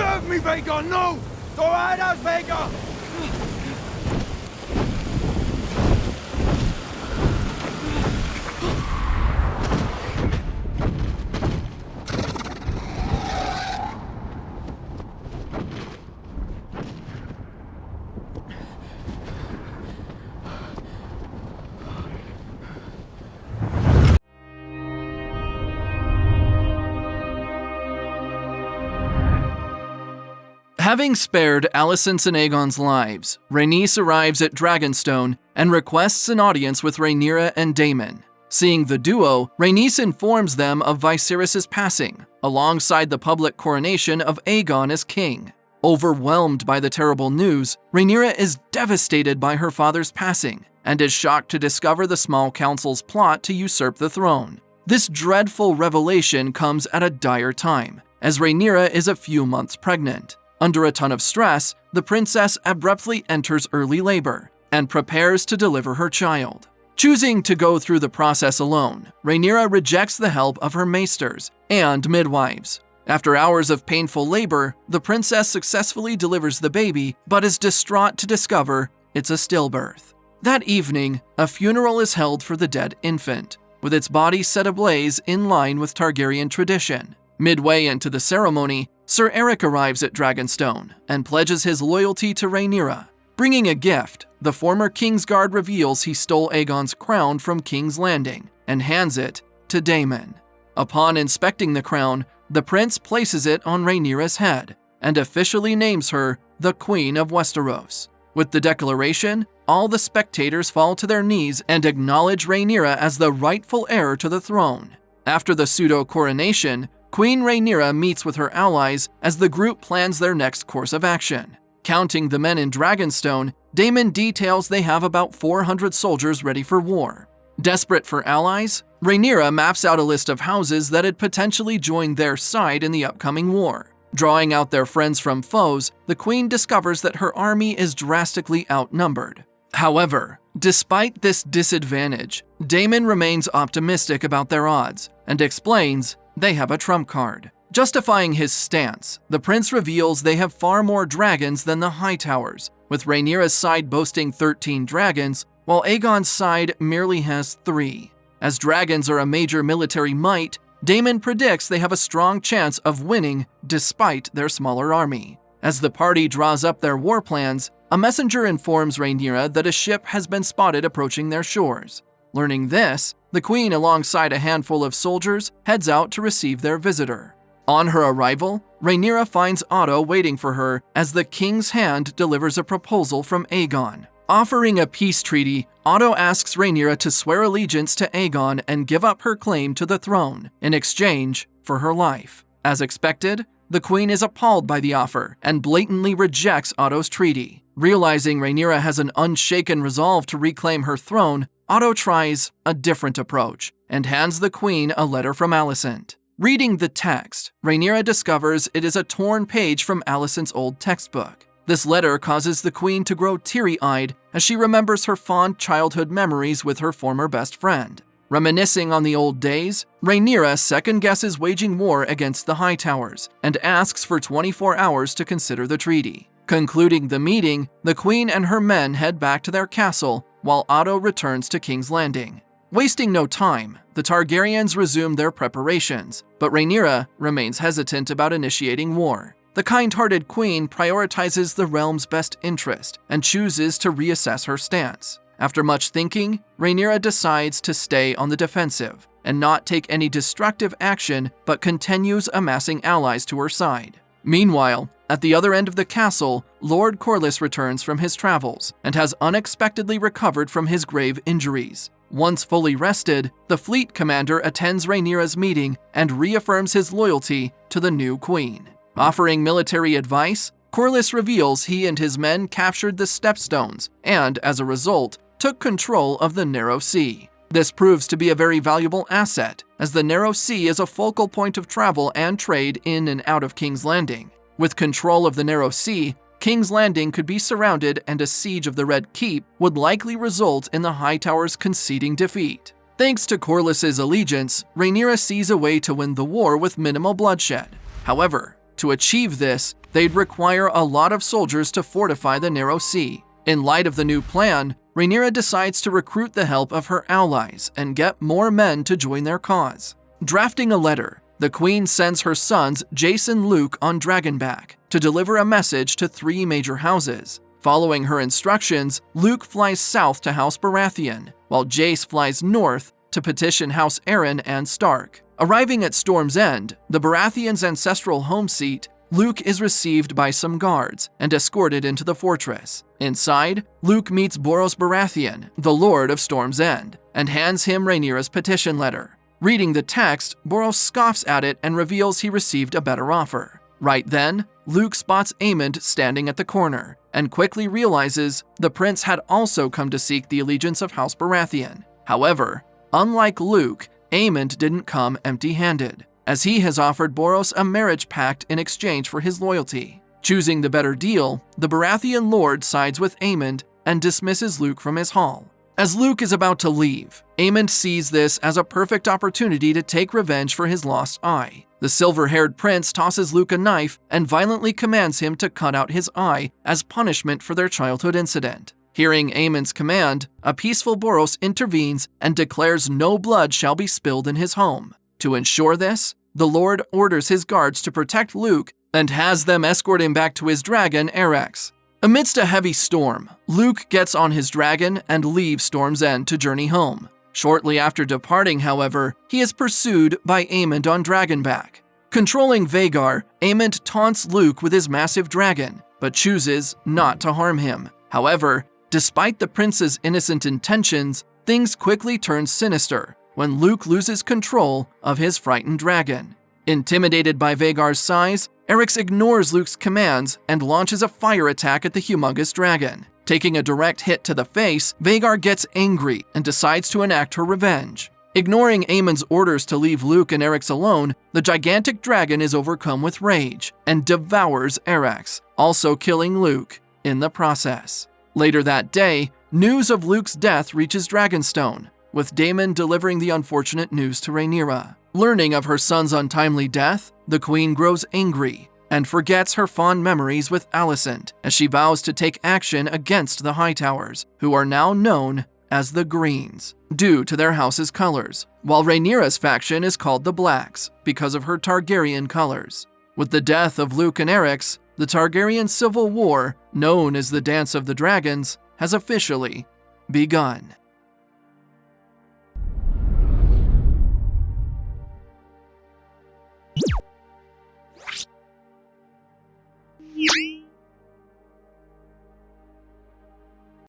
serve me, Vhagar, no! Go hide us, Vhagar! Having spared Alicent's and Aegon's lives, Rhaenys arrives at Dragonstone and requests an audience with Rhaenyra and Daemon. Seeing the duo, Rhaenys informs them of Viserys' passing, alongside the public coronation of Aegon as king. Overwhelmed by the terrible news, Rhaenyra is devastated by her father's passing, and is shocked to discover the small council's plot to usurp the throne. This dreadful revelation comes at a dire time, as Rhaenyra is a few months pregnant. Under a ton of stress, the princess abruptly enters early labor and prepares to deliver her child. Choosing to go through the process alone, Rhaenyra rejects the help of her maesters and midwives. After hours of painful labor, the princess successfully delivers the baby, but is distraught to discover it's a stillbirth. That evening, a funeral is held for the dead infant, with its body set ablaze in line with Targaryen tradition. Midway into the ceremony, Sir Eric arrives at Dragonstone and pledges his loyalty to Rhaenyra. Bringing a gift, the former Kingsguard reveals he stole Aegon's crown from King's Landing and hands it to Daemon. Upon inspecting the crown, the prince places it on Rhaenyra's head and officially names her the Queen of Westeros. With the declaration, all the spectators fall to their knees and acknowledge Rhaenyra as the rightful heir to the throne. After the pseudo-coronation, Queen Rhaenyra meets with her allies as the group plans their next course of action. Counting the men in Dragonstone, Daemon details they have about 400 soldiers ready for war. Desperate for allies, Rhaenyra maps out a list of houses that had potentially joined their side in the upcoming war. Drawing out their friends from foes, the queen discovers that her army is drastically outnumbered. However, despite this disadvantage, Daemon remains optimistic about their odds and explains they have a trump card. Justifying his stance, the prince reveals they have far more dragons than the Hightowers, with Rhaenyra's side boasting 13 dragons, while Aegon's side merely has 3. As dragons are a major military might, Daemon predicts they have a strong chance of winning despite their smaller army. As the party draws up their war plans, a messenger informs Rhaenyra that a ship has been spotted approaching their shores. Learning this, the queen, alongside a handful of soldiers, heads out to receive their visitor. On her arrival, Rhaenyra finds Otto waiting for her as the king's hand delivers a proposal from Aegon. Offering a peace treaty, Otto asks Rhaenyra to swear allegiance to Aegon and give up her claim to the throne in exchange for her life. As expected, the queen is appalled by the offer and blatantly rejects Otto's treaty. Realizing Rhaenyra has an unshaken resolve to reclaim her throne, Otto tries a different approach and hands the queen a letter from Alicent. Reading the text, Rhaenyra discovers it is a torn page from Alicent's old textbook. This letter causes the queen to grow teary-eyed as she remembers her fond childhood memories with her former best friend. Reminiscing on the old days, Rhaenyra second-guesses waging war against the Hightowers and asks for 24 hours to consider the treaty. Concluding the meeting, the queen and her men head back to their castle while Otto returns to King's Landing. Wasting no time, the Targaryens resume their preparations, but Rhaenyra remains hesitant about initiating war. The kind-hearted queen prioritizes the realm's best interest and chooses to reassess her stance. After much thinking, Rhaenyra decides to stay on the defensive and not take any destructive action, but continues amassing allies to her side. Meanwhile, at the other end of the castle, Lord Corlys returns from his travels and has unexpectedly recovered from his grave injuries. Once fully rested, the fleet commander attends Rhaenyra's meeting and reaffirms his loyalty to the new queen. Offering military advice, Corlys reveals he and his men captured the Stepstones and, as a result, took control of the Narrow Sea. This proves to be a very valuable asset, as the Narrow Sea is a focal point of travel and trade in and out of King's Landing. With control of the Narrow Sea, King's Landing could be surrounded and a siege of the Red Keep would likely result in the Hightowers conceding defeat. Thanks to Corlys's allegiance, Rhaenyra sees a way to win the war with minimal bloodshed. However, To achieve this, they'd require a lot of soldiers to fortify the narrow sea. In light of the new plan, Rhaenyra decides to recruit the help of her allies and get more men to join their cause. Drafting a letter, the queen sends her sons Jace and Luke on Dragonback to deliver a message to 3 major houses. Following her instructions, Luke flies south to House Baratheon, while Jace flies north to petition House Arryn and Stark. Arriving at Storm's End, the Baratheons' ancestral home seat, Luke is received by some guards and escorted into the fortress. Inside, Luke meets Borros Baratheon, the Lord of Storm's End, and hands him Rhaenyra's petition letter. Reading the text, Borros scoffs at it and reveals he received a better offer. Right then, Luke spots Aemond standing at the corner, and quickly realizes the prince had also come to seek the allegiance of House Baratheon. However, unlike Luke, Aemond didn't come empty-handed, as he has offered Borros a marriage pact in exchange for his loyalty. Choosing the better deal, the Baratheon lord sides with Aemond and dismisses Luke from his hall. As Luke is about to leave, Aemond sees this as a perfect opportunity to take revenge for his lost eye. The silver-haired prince tosses Luke a knife and violently commands him to cut out his eye as punishment for their childhood incident. Hearing Aemond's command, a peaceful Borros intervenes and declares no blood shall be spilled in his home. To ensure this, the Lord orders his guards to protect Luke and has them escort him back to his dragon, Eryx. Amidst a heavy storm, Luke gets on his dragon and leaves Storm's End to journey home. Shortly after departing, however, he is pursued by Aemond on Dragonback. Controlling Vhagar, Aemond taunts Luke with his massive dragon, but chooses not to harm him. However, despite the prince's innocent intentions, things quickly turn sinister when Luke loses control of his frightened dragon. Intimidated by Vhagar's size, Eryx ignores Luke's commands and launches a fire attack at the humongous dragon. Taking a direct hit to the face, Vhagar gets angry and decides to enact her revenge. Ignoring Aemond's orders to leave Luke and Eryx alone, the gigantic dragon is overcome with rage and devours Eryx, also killing Luke in the process. Later that day, news of Luke's death reaches Dragonstone, with Daemon delivering the unfortunate news to Rhaenyra. Learning of her son's untimely death, the queen grows angry and forgets her fond memories with Alicent as she vows to take action against the Hightowers, who are now known as the Greens, due to their house's colors, while Rhaenyra's faction is called the Blacks because of her Targaryen colors. With the death of Luke and Eryx, the Targaryen Civil War, known as the Dance of the Dragons, has officially begun. You